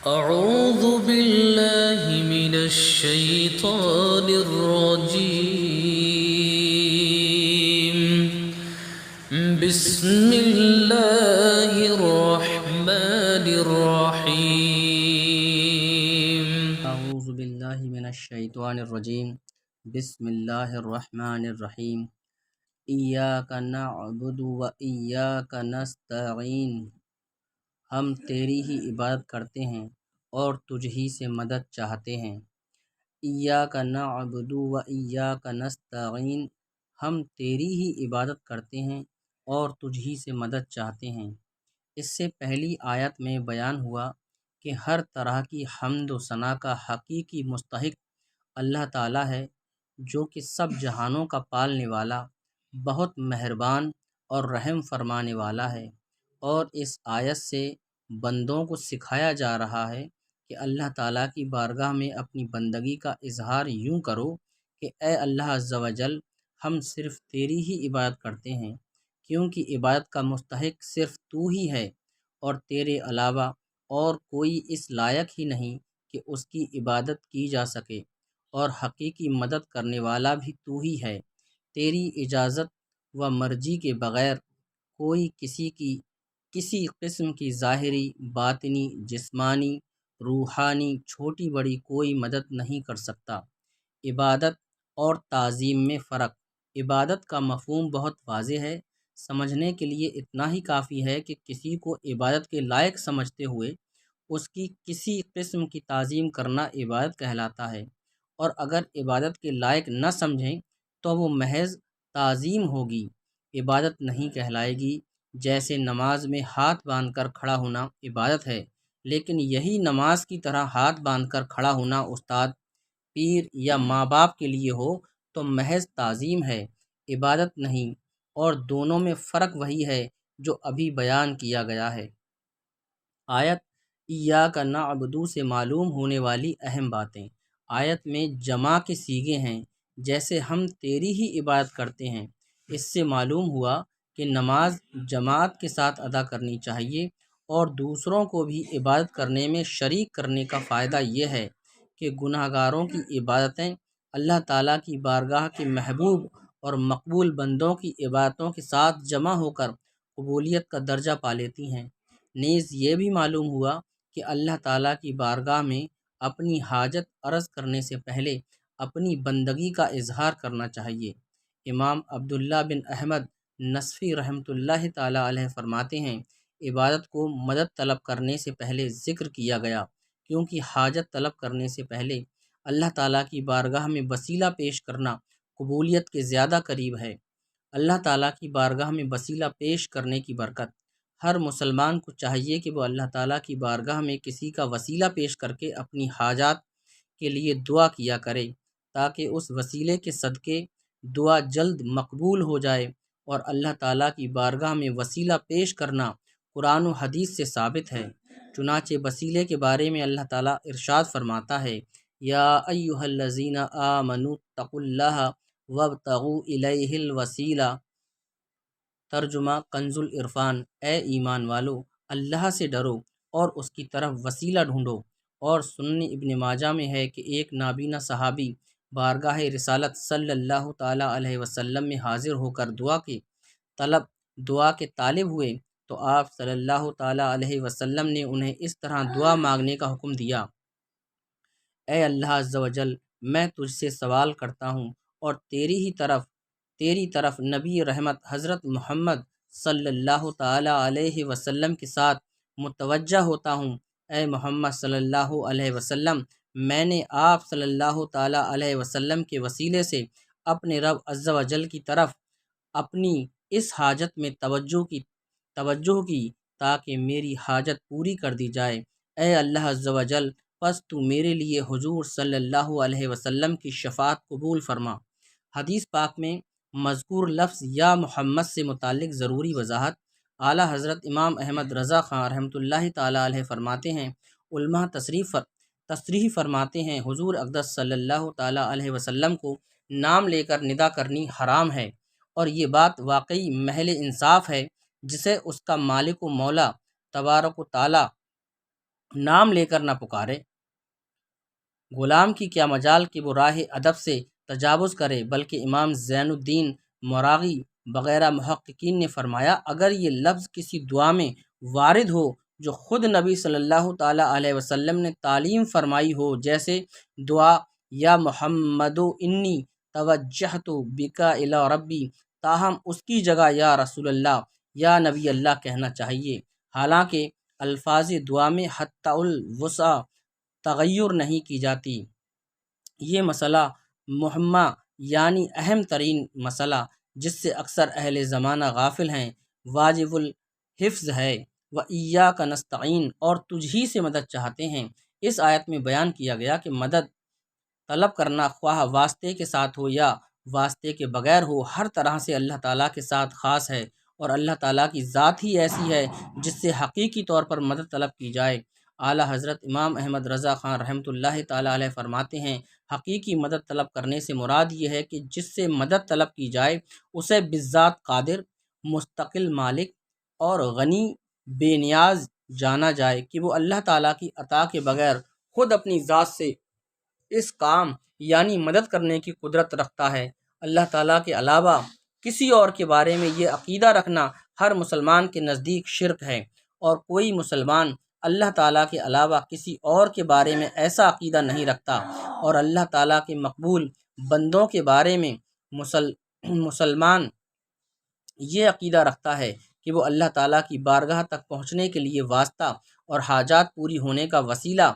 أعوذ بالله من الشيطان الرجيم. بسم الله الرحمن الرحيم. اعوذ باللہ من الشیطان الرجیم بسم اللہ الرحمن الرحیم ایاک نعبد و ایاک نستعین ہم تیری ہی عبادت کرتے ہیں اور تجھ ہی سے مدد چاہتے ہیں۔ ایاک نعبد و ایاک نستعین ہم تیری ہی عبادت کرتے ہیں اور تجھ ہی سے مدد چاہتے ہیں۔ اس سے پہلی آیت میں بیان ہوا کہ ہر طرح کی حمد و ثنا کا حقیقی مستحق اللہ تعالیٰ ہے، جو کہ سب جہانوں کا پالنے والا، بہت مہربان اور رحم فرمانے والا ہے۔ اور اس آیت سے بندوں کو سکھایا جا رہا ہے کہ اللہ تعالیٰ کی بارگاہ میں اپنی بندگی کا اظہار یوں کرو کہ اے اللہ عز و جل، ہم صرف تیری ہی عبادت کرتے ہیں، کیونکہ عبادت کا مستحق صرف تو ہی ہے، اور تیرے علاوہ اور کوئی اس لائق ہی نہیں کہ اس کی عبادت کی جا سکے، اور حقیقی مدد کرنے والا بھی تو ہی ہے۔ تیری اجازت و مرضی کے بغیر کوئی کسی قسم کی ظاہری، باطنی، جسمانی، روحانی، چھوٹی بڑی کوئی مدد نہیں کر سکتا۔ عبادت اور تعظیم میں فرق۔ عبادت کا مفہوم بہت واضح ہے۔ سمجھنے کے لیے اتنا ہی کافی ہے کہ کسی کو عبادت کے لائق سمجھتے ہوئے اس کی کسی قسم کی تعظیم کرنا عبادت کہلاتا ہے، اور اگر عبادت کے لائق نہ سمجھیں تو وہ محض تعظیم ہوگی، عبادت نہیں کہلائے گی۔ جیسے نماز میں ہاتھ باندھ کر کھڑا ہونا عبادت ہے، لیکن یہی نماز کی طرح ہاتھ باندھ کر کھڑا ہونا استاد، پیر یا ماں باپ کے لیے ہو تو محض تعظیم ہے، عبادت نہیں۔ اور دونوں میں فرق وہی ہے جو ابھی بیان کیا گیا ہے۔ آیت ایاک نعبد سے معلوم ہونے والی اہم باتیں۔ آیت میں جمع کے صیغے ہیں، جیسے ہم تیری ہی عبادت کرتے ہیں۔ اس سے معلوم ہوا کہ نماز جماعت کے ساتھ ادا کرنی چاہیے، اور دوسروں کو بھی عبادت کرنے میں شریک کرنے کا فائدہ یہ ہے کہ گناہ گاروں کی عبادتیں اللہ تعالیٰ کی بارگاہ کے محبوب اور مقبول بندوں کی عبادتوں کے ساتھ جمع ہو کر قبولیت کا درجہ پا لیتی ہیں۔ نیز یہ بھی معلوم ہوا کہ اللہ تعالیٰ کی بارگاہ میں اپنی حاجت عرض کرنے سے پہلے اپنی بندگی کا اظہار کرنا چاہیے۔ امام عبداللہ بن احمد نصفی رحمۃ اللہ تعالیٰ علیہ فرماتے ہیں، عبادت کو مدد طلب کرنے سے پہلے ذکر کیا گیا، کیونکہ حاجت طلب کرنے سے پہلے اللہ تعالیٰ کی بارگاہ میں وسیلہ پیش کرنا قبولیت کے زیادہ قریب ہے۔ اللہ تعالیٰ کی بارگاہ میں وسیلہ پیش کرنے کی برکت۔ ہر مسلمان کو چاہیے کہ وہ اللہ تعالیٰ کی بارگاہ میں کسی کا وسیلہ پیش کر کے اپنی حاجات کے لیے دعا کیا کرے، تاکہ اس وسیلے کے صدقے دعا جلد مقبول ہو جائے۔ اور اللہ تعالیٰ کی بارگاہ میں وسیلہ پیش کرنا قرآن و حدیث سے ثابت ہے۔ چنانچہ وسیلے کے بارے میں اللہ تعالیٰ ارشاد فرماتا ہے، یا ایھا الذین آمنوا اتقوا اللہ وابتغوا الیہ الوسیلہ۔ ترجمہ کنز العرفان، اے ایمان والو، اللہ سے ڈرو اور اس کی طرف وسیلہ ڈھونڈو۔ اور سنن ابن ماجہ میں ہے کہ ایک نابینا صحابی بارگاہ رسالت صلی اللہ تعالیٰ علیہ وسلم میں حاضر ہو کر دعا کے طالب ہوئے، تو آپ صلی اللہ تعالیٰ علیہ وسلم نے انہیں اس طرح دعا مانگنے کا حکم دیا، اے اللہ عز و جل، میں تجھ سے سوال کرتا ہوں اور تیری طرف نبی رحمت حضرت محمد صلی اللہ تعالیٰ علیہ وسلم کے ساتھ متوجہ ہوتا ہوں۔ اے محمد صلی اللہ علیہ وسلم، میں نے آپ صلی اللہ تعالیٰ علیہ وسلم کے وسیلے سے اپنے رب عز و جل کی طرف اپنی اس حاجت میں توجہ کی تاکہ میری حاجت پوری کر دی جائے۔ اے اللہ عز و جل، پس تو میرے لیے حضور صلی اللہ علیہ وسلم کی شفاعت قبول فرما۔ حدیث پاک میں مذکور لفظ یا محمد سے متعلق ضروری وضاحت۔ اعلیٰ حضرت امام احمد رضا خان رحمۃ اللہ تعالیٰ علیہ فرماتے ہیں، علماء تصریح فرماتے ہیں، حضور اقدس صلی اللہ تعالیٰ علیہ وسلم کو نام لے کر ندا کرنی حرام ہے، اور یہ بات واقعی محل انصاف ہے، جسے اس کا مالک و مولا تبارک و تعالیٰ نام لے کر نہ پکارے۔ غلام کی کیا مجال کہ وہ راہ ادب سے تجاوز کرے، بلکہ امام زین الدین مراغی وغیرہ محققین نے فرمایا اگر یہ لفظ کسی دعا میں وارد ہو جو خود نبی صلی اللہ تعالیٰ علیہ وسلم نے تعلیم فرمائی ہو، جیسے دعا یا محمد انی توجہت بکا الی ربی، تاہم اس کی جگہ یا رسول اللہ یا نبی اللہ کہنا چاہیے، حالانکہ الفاظ دعا میں حتی الوسع تغیر نہیں کی جاتی۔ یہ مسئلہ مہمہ یعنی اہم ترین مسئلہ جس سے اکثر اہل زمانہ غافل ہیں، واجب الحفظ ہے۔ وَإِيَّاكَ نَسْتَعِينُ، اور تجھ ہی سے مدد چاہتے ہیں۔ اس آیت میں بیان کیا گیا کہ مدد طلب کرنا خواہ واسطے کے ساتھ ہو یا واسطے کے بغیر ہو، ہر طرح سے اللہ تعالیٰ کے ساتھ خاص ہے، اور اللہ تعالیٰ کی ذات ہی ایسی ہے جس سے حقیقی طور پر مدد طلب کی جائے۔ اعلیٰ حضرت امام احمد رضا خان رحمۃ اللہ تعالیٰ علیہ فرماتے ہیں حقیقی مدد طلب کرنے سے مراد یہ ہے کہ جس سے مدد طلب کی جائے اسے بالذات قادر، مستقل مالک اور غنی بے نیاز جانا جائے کہ وہ اللہ تعالیٰ کی عطا کے بغیر خود اپنی ذات سے اس کام یعنی مدد کرنے کی قدرت رکھتا ہے۔ اللہ تعالیٰ کے علاوہ کسی اور کے بارے میں یہ عقیدہ رکھنا ہر مسلمان کے نزدیک شرک ہے، اور کوئی مسلمان اللہ تعالیٰ کے علاوہ کسی اور کے بارے میں ایسا عقیدہ نہیں رکھتا، اور اللہ تعالیٰ کے مقبول بندوں کے بارے میں مسلمان یہ عقیدہ رکھتا ہے کہ وہ اللہ تعالیٰ کی بارگاہ تک پہنچنے کے لیے واسطہ اور حاجات پوری ہونے کا وسیلہ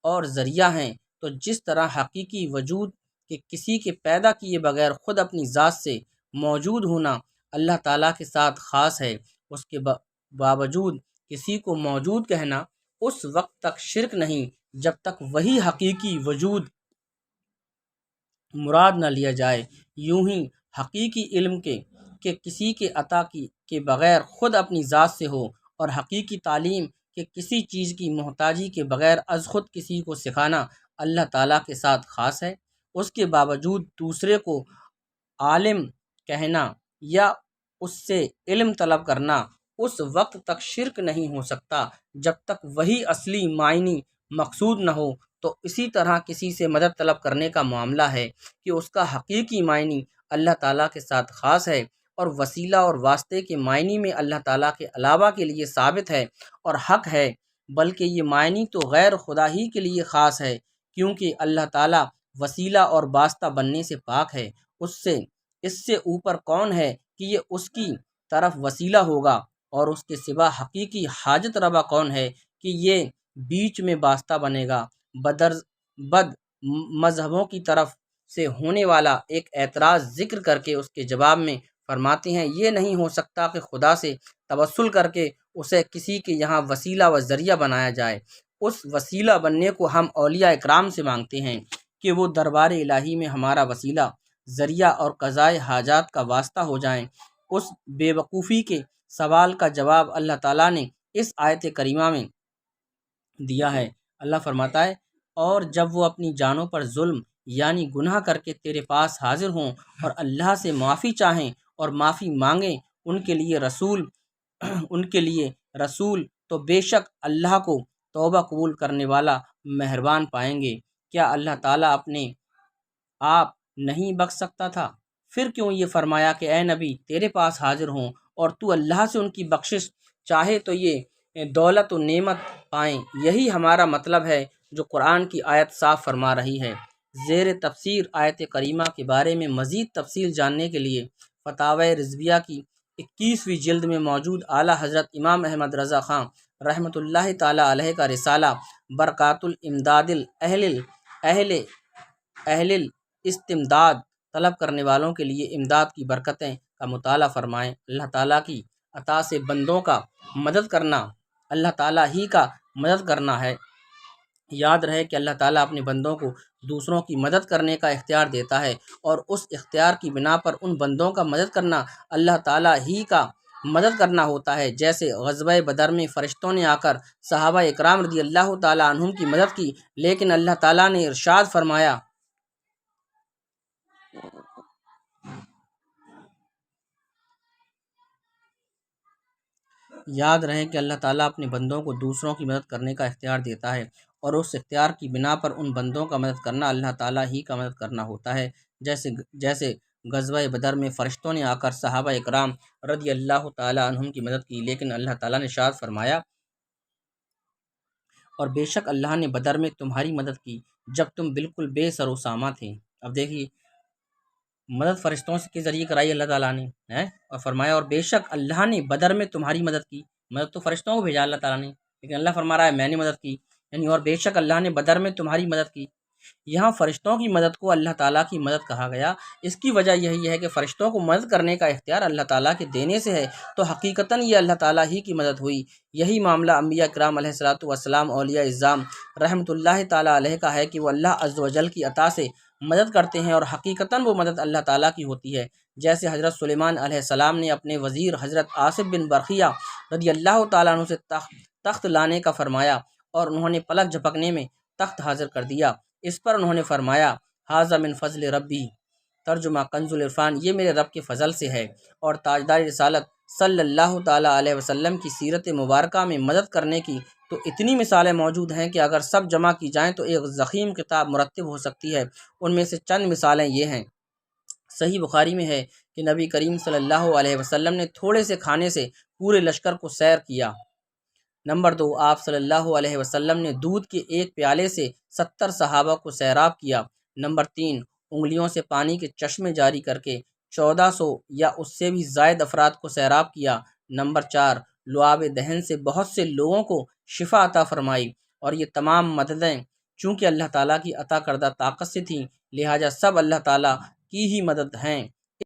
اور ذریعہ ہیں۔ تو جس طرح حقیقی وجود کے کسی کے پیدا کیے بغیر خود اپنی ذات سے موجود ہونا اللہ تعالیٰ کے ساتھ خاص ہے، اس کے باوجود کسی کو موجود کہنا اس وقت تک شرک نہیں جب تک وہی حقیقی وجود مراد نہ لیا جائے۔ یوں ہی حقیقی علم کہ کسی کے عطا کے بغیر خود اپنی ذات سے ہو، اور حقیقی تعلیم کہ کسی چیز کی محتاجی کے بغیر از خود کسی کو سکھانا اللہ تعالیٰ کے ساتھ خاص ہے۔ اس کے باوجود دوسرے کو عالم کہنا یا اس سے علم طلب کرنا اس وقت تک شرک نہیں ہو سکتا جب تک وہی اصلی معنی مقصود نہ ہو۔ تو اسی طرح کسی سے مدد طلب کرنے کا معاملہ ہے کہ اس کا حقیقی معنی اللہ تعالیٰ کے ساتھ خاص ہے، اور وسیلہ اور واسطے کے معنی میں اللہ تعالیٰ کے علاوہ کے لیے ثابت ہے اور حق ہے، بلکہ یہ معنی تو غیر خدا ہی کے لیے خاص ہے، کیونکہ اللہ تعالیٰ وسیلہ اور واسطہ بننے سے پاک ہے۔ اس سے اوپر کون ہے کہ یہ اس کی طرف وسیلہ ہوگا، اور اس کے سوا حقیقی حاجت روا کون ہے کہ یہ بیچ میں واسطہ بنے گا۔ بد مذہبوں کی طرف سے ہونے والا ایک اعتراض ذکر کر کے اس کے جواب میں فرماتے ہیں یہ نہیں ہو سکتا کہ خدا سے توسل کر کے اسے کسی کے یہاں وسیلہ و ذریعہ بنایا جائے۔ اس وسیلہ بننے کو ہم اولیاء اکرام سے مانگتے ہیں کہ وہ دربار الہی میں ہمارا وسیلہ، ذریعہ اور قضائے حاجات کا واسطہ ہو جائیں۔ اس بے وقوفی کے سوال کا جواب اللہ تعالیٰ نے اس آیت کریمہ میں دیا ہے۔ اللہ فرماتا ہے اور جب وہ اپنی جانوں پر ظلم یعنی گناہ کر کے تیرے پاس حاضر ہوں اور اللہ سے معافی چاہیں اور معافی مانگیں ان کے لیے رسول تو بے شک اللہ کو توبہ قبول کرنے والا مہربان پائیں گے۔ کیا اللہ تعالیٰ اپنے آپ نہیں بخش سکتا تھا؟ پھر کیوں یہ فرمایا کہ اے نبی تیرے پاس حاضر ہوں اور تو اللہ سے ان کی بخشش چاہے تو یہ دولت و نعمت پائیں؟ یہی ہمارا مطلب ہے جو قرآن کی آیت صاف فرما رہی ہے۔ زیر تفسیر آیت کریمہ کے بارے میں مزید تفصیل جاننے کے لیے فتاوی رضویہ کی 21ویں جلد میں موجود اعلیٰ حضرت امام احمد رضا خان رحمۃ اللہ تعالیٰ علیہ کا رسالہ برکات الامداد اہل الاستمداد، طلب کرنے والوں کے لیے امداد کی برکتیں کا مطالعہ فرمائیں۔ اللہ تعالیٰ کی عطا سے بندوں کا مدد کرنا اللہ تعالیٰ ہی کا مدد کرنا ہے۔ یاد رہے کہ اللہ تعالیٰ اپنے بندوں کو دوسروں کی مدد کرنے کا اختیار دیتا ہے، اور اس اختیار کی بنا پر ان بندوں کا مدد کرنا اللہ تعالیٰ ہی کا مدد کرنا ہوتا ہے۔ جیسے غزوہ بدر میں فرشتوں نے آ کر صحابہ اکرام رضی اللہ تعالیٰ عنہم کی مدد کی، لیکن اللہ تعالیٰ نے ارشاد فرمایا یاد رہے کہ اللہ تعالیٰ اپنے بندوں کو دوسروں کی مدد کرنے کا اختیار دیتا ہے، اور اس اختیار کی بنا پر ان بندوں کا مدد کرنا اللہ تعالیٰ ہی کا مدد کرنا ہوتا ہے۔ جیسے غزوہ بدر میں فرشتوں نے آ کر صحابہ اکرام رضی اللہ تعالیٰ عنہم کی مدد کی، لیکن اللہ تعالیٰ نے ارشاد فرمایا، اور بے شک اللہ نے بدر میں تمہاری مدد کی جب تم بالکل بے سر و ساماں تھے۔ اب دیکھیے، مدد فرشتوں کے ذریعے کرائی اللہ تعالیٰ نے اور فرمایا، اور بے شک اللہ نے بدر میں تمہاری مدد کی۔ مدد تو فرشتوں کو بھیجا اللہ تعالیٰ نے، لیکن اللہ فرما رہا ہے میں نے مدد کی، یعنی اور بے شک اللہ نے بدر میں تمہاری مدد کی۔ یہاں فرشتوں کی مدد کو اللہ تعالیٰ کی مدد کہا گیا، اس کی وجہ یہی ہے کہ فرشتوں کو مدد کرنے کا اختیار اللہ تعالیٰ کے دینے سے ہے، تو حقیقتاً یہ اللہ تعالیٰ ہی کی مدد ہوئی۔ یہی معاملہ انبیاء کرام علیہ الصلوۃ والسلام، اولیاء اعظام رحمۃ اللہ تعالیٰ علیہ کا ہے کہ وہ اللہ عز و جل کی عطا سے مدد کرتے ہیں، اور حقیقتاً وہ مدد اللہ تعالیٰ کی ہوتی ہے۔ جیسے حضرت سلیمان علیہ السلام نے اپنے وزیر حضرت آصف بن برقیہ رضی اللہ تعالیٰ عنہ سے تخت لانے کا فرمایا، اور انہوں نے پلک جھپکنے میں تخت حاضر کر دیا۔ اس پر انہوں نے فرمایا، ھذا من فضل ربی، ترجمہ کنز العرفان، یہ میرے رب کے فضل سے ہے۔ اور تاجدار رسالت صلی اللہ تعالیٰ علیہ وسلم کی سیرت مبارکہ میں مدد کرنے کی تو اتنی مثالیں موجود ہیں کہ اگر سب جمع کی جائیں تو ایک ضخیم کتاب مرتب ہو سکتی ہے۔ ان میں سے چند مثالیں یہ ہیں۔ صحیح بخاری میں ہے کہ نبی کریم صلی اللہ علیہ وسلم نے تھوڑے سے کھانے سے پورے لشکر کو سیر کیا۔ نمبر 2، آپ صلی اللہ علیہ وسلم نے دودھ کے ایک پیالے سے 70 صحابہ کو سیراب کیا۔ نمبر 3، انگلیوں سے پانی کے چشمے جاری کر کے 1400 یا اس سے بھی زائد افراد کو سیراب کیا۔ نمبر 4، لعاب دہن سے بہت سے لوگوں کو شفا عطا فرمائی، اور یہ تمام مددیں چونکہ اللہ تعالیٰ کی عطا کردہ طاقت سے تھیں، لہٰذا سب اللہ تعالیٰ کی ہی مدد ہیں۔